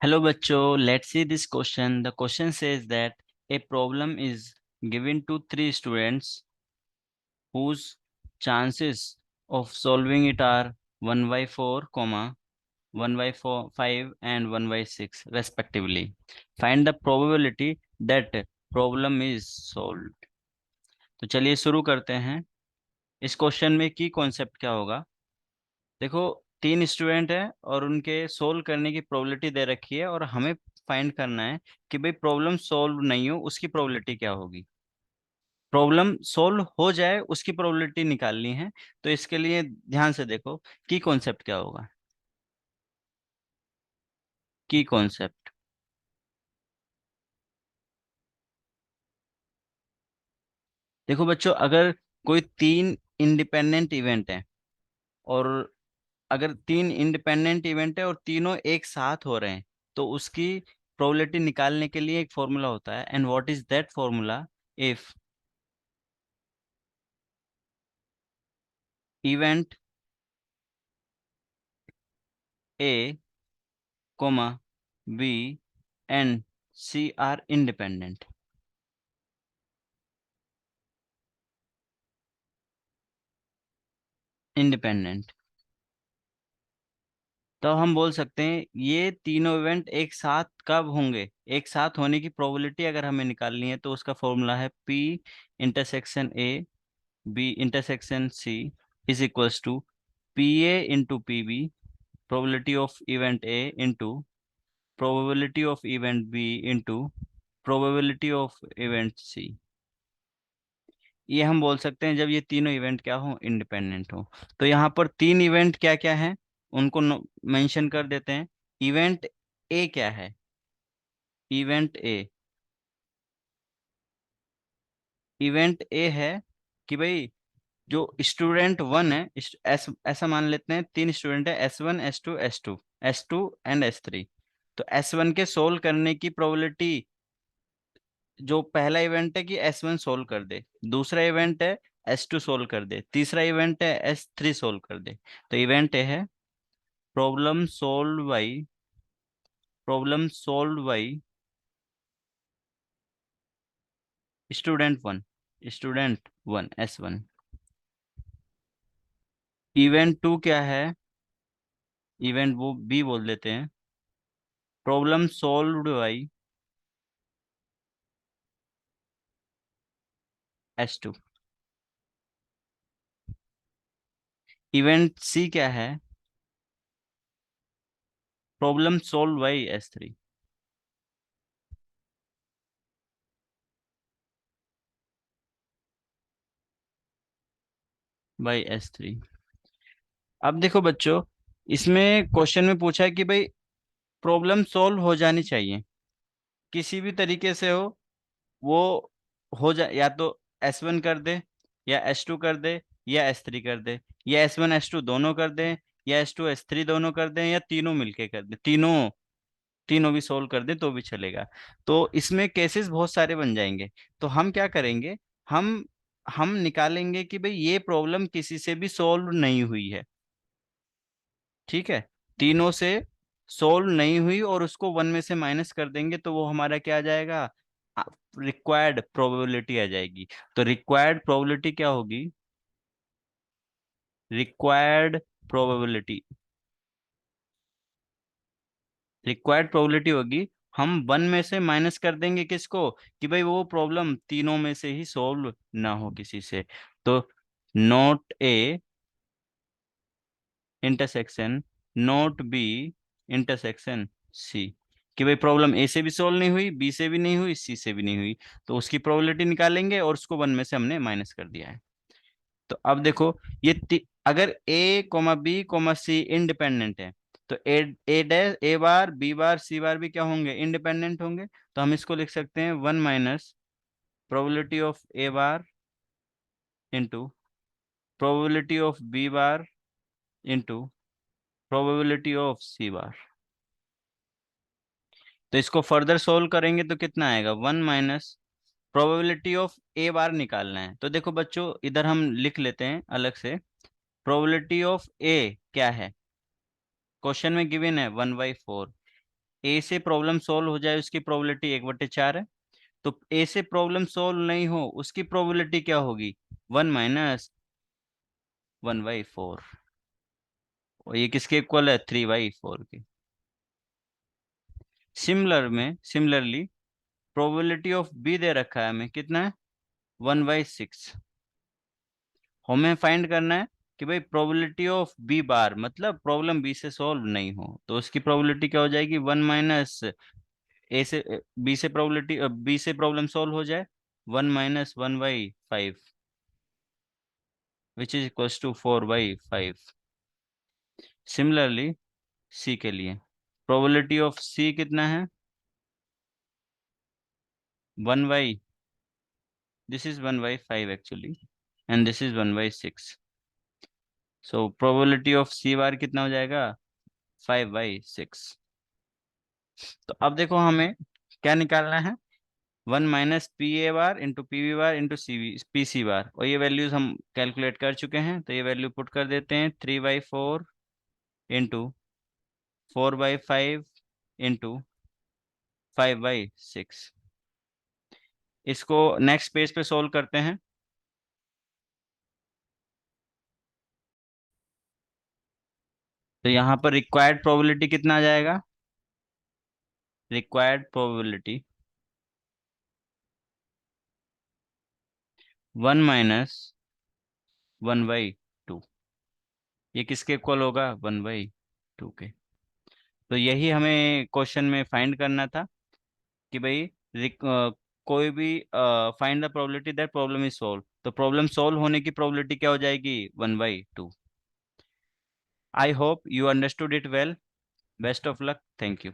Hello bachcho, let's see this question. The question says that a problem is given to three students whose chances of solving it are 1 by 4, 1 by 4, 5 and 1 by 6 respectively. Find the probability that problem is solved. तो चलिए शुरू करते हैं। इस question में की concept क्या होगा? देखो, तीन स्टूडेंट है और उनके सोल्व करने की प्रोबेबिलिटी दे रखी है और हमें फाइंड करना है कि भाई प्रॉब्लम सोल्व नहीं हो उसकी प्रोबेबिलिटी क्या होगी। प्रॉब्लम सोल्व हो जाए उसकी प्रोबेबिलिटी निकालनी है। तो इसके लिए ध्यान से देखो की कॉन्सेप्ट क्या होगा। की कॉन्सेप्ट देखो बच्चों, अगर कोई तीन इंडिपेंडेंट इवेंट है और अगर तीन इंडिपेंडेंट इवेंट है और तीनों एक साथ हो रहे हैं तो उसकी प्रोबेबिलिटी निकालने के लिए एक फॉर्मूला होता है। And what is that formula? If event A, B and C are independent। Independent तो हम बोल सकते हैं ये तीनों इवेंट एक साथ कब होंगे। एक साथ होने की प्रोबेबिलिटी अगर हमें निकालनी है तो उसका फॉर्मूला है P intersection A B intersection C is equals to PA into PB probability of event A into probability of event B into probability of event C। ये हम बोल सकते हैं जब ये तीनों इवेंट क्या हो, इंडिपेंडेंट हो। तो यहाँ पर तीन इवेंट क्या क्या है उनको मेंशन कर देते हैं। इवेंट ए क्या है? इवेंट ए है कि भाई जो स्टूडेंट वन है ऐसा मान लेते हैं तीन स्टूडेंट है S1 S2 S2 and S3। तो S1 के सोल्व करने की प्रोबेबिलिटी, जो पहला इवेंट है कि S1 सोल्व कर दे, दूसरा इवेंट है S2 सोल्व कर दे, तीसरा इवेंट है S3 सोल्व कर दे। तो इवेंट ए है problem solve by student one S1। Event two क्या है? इवेंट वो बी बोल देते हैं problem solved by S2। Event C क्या है? Problem solve by S3। By S3। अब देखो बच्चों, इसमें क्वेश्चन में पूछा है कि भाई प्रॉब्लम सोल्व हो जानी चाहिए किसी भी तरीके से हो। वो हो जा या तो S1 कर दे या S2 कर दे या S3 कर दे या S1 S2 दोनों कर दे या S2 S3 दोनों कर दे या तीनों मिलके कर दे, तीनों तीनों भी सोल्व कर दे तो भी चलेगा। तो इसमें केसेस बहुत सारे बन जाएंगे। तो हम क्या करेंगे, हम हम निकालेंगे कि भाई ये प्रॉब्लम किसी से भी सोल्व नहीं हुई है। ठीक है, तीनों से सोल्व नहीं हुई और उसको वन में से माइनस कर देंगे तो वो हमारा क्या आ जाएगा, रिक्वायर्ड प्रोबेबिलिटी आ जाएगी। तो रिक्वायर्ड प्रोबेबिलिटी क्या होगी? रिक्वायर्ड प्रोबेबिलिटी रिक्वायर्ड प्रोबेबिलिटी होगी, हम वन में से माइनस कर देंगे किसको, कि भाई वो प्रॉब्लम तीनों में से ही सोल्व ना हो किसी से। तो not A intersection not B intersection C, कि भाई प्रॉब्लम ए से भी सोल्व नहीं हुई, बी से भी नहीं हुई, सी से भी नहीं हुई। तो उसकी प्रोबेबिलिटी निकालेंगे और उसको वन में से हमने माइनस कर दिया है। तो अब देखो, अगर A comma B comma C independent है तो ए डैश ए बार बी बार सी बार भी क्या होंगे, इंडिपेंडेंट होंगे। तो हम इसको लिख सकते हैं one minus probability of A bar into probability of B bar into probability of C bar. तो इसको फर्दर सोल्व करेंगे तो कितना आएगा, one minus probability of A bar निकालना है। तो देखो बच्चों, इधर हम लिख लेते हैं अलग से। प्रोबेबिलिटी ऑफ ए क्या है, क्वेश्चन में गिवन है 1/4। ए से प्रॉब्लम सॉल्व हो जाए उसकी प्रोबेबिलिटी 1/4 है। तो ए से प्रॉब्लम सॉल्व नहीं हो उसकी प्रोबेबिलिटी क्या होगी? 1 - 1/4। और ये किसके इक्वल है? 3/4 के। सिमिलरली प्रोबेबिलिटी ऑफ बी दे रखा है हमें, कितना है? 1/6। हमें फाइंड करना है कि भाई प्रोबेबिलिटी ऑफ बी बार, मतलब प्रॉब्लम बी से सॉल्व नहीं हो, तो उसकी प्रोबेबिलिटी क्या हो जाएगी? 1 - बी से प्रॉब्लम सॉल्व हो जाए, 1 - 1/5, which is equals to 4/5। Similarly C के लिए प्रोबेबिलिटी ऑफ सी कितना है? 1 this is 1/5 actually, and this is 1/6। So probability of C bar कितना हो जाएगा? 5/6। तो अब देखो हमें क्या निकालना है? 1 - PA bar into PB bar into PC बार, और ये वैल्यूज हम कैलकुलेट कर चुके हैं, तो ये वैल्यू पुट कर देते हैं। 3/4 इंटू 4/5 इंटू 5/6। इसको नेक्स्ट पेज पे सोल्व करते हैं। तो यहाँ पर रिक्वायर्ड प्रोबेबिलिटी कितना आ जाएगा? Required probability 1 - 1/2। ये किसके इक्वल होगा? 1/2 के। तो यही हमें क्वेश्चन में फाइंड करना था कि भाई कोई भी find the probability that problem is solve, तो प्रॉब्लम सॉल्व होने की प्रोबेबिलिटी क्या हो जाएगी? 1/2। I hope you understood it well. Best of luck. Thank you.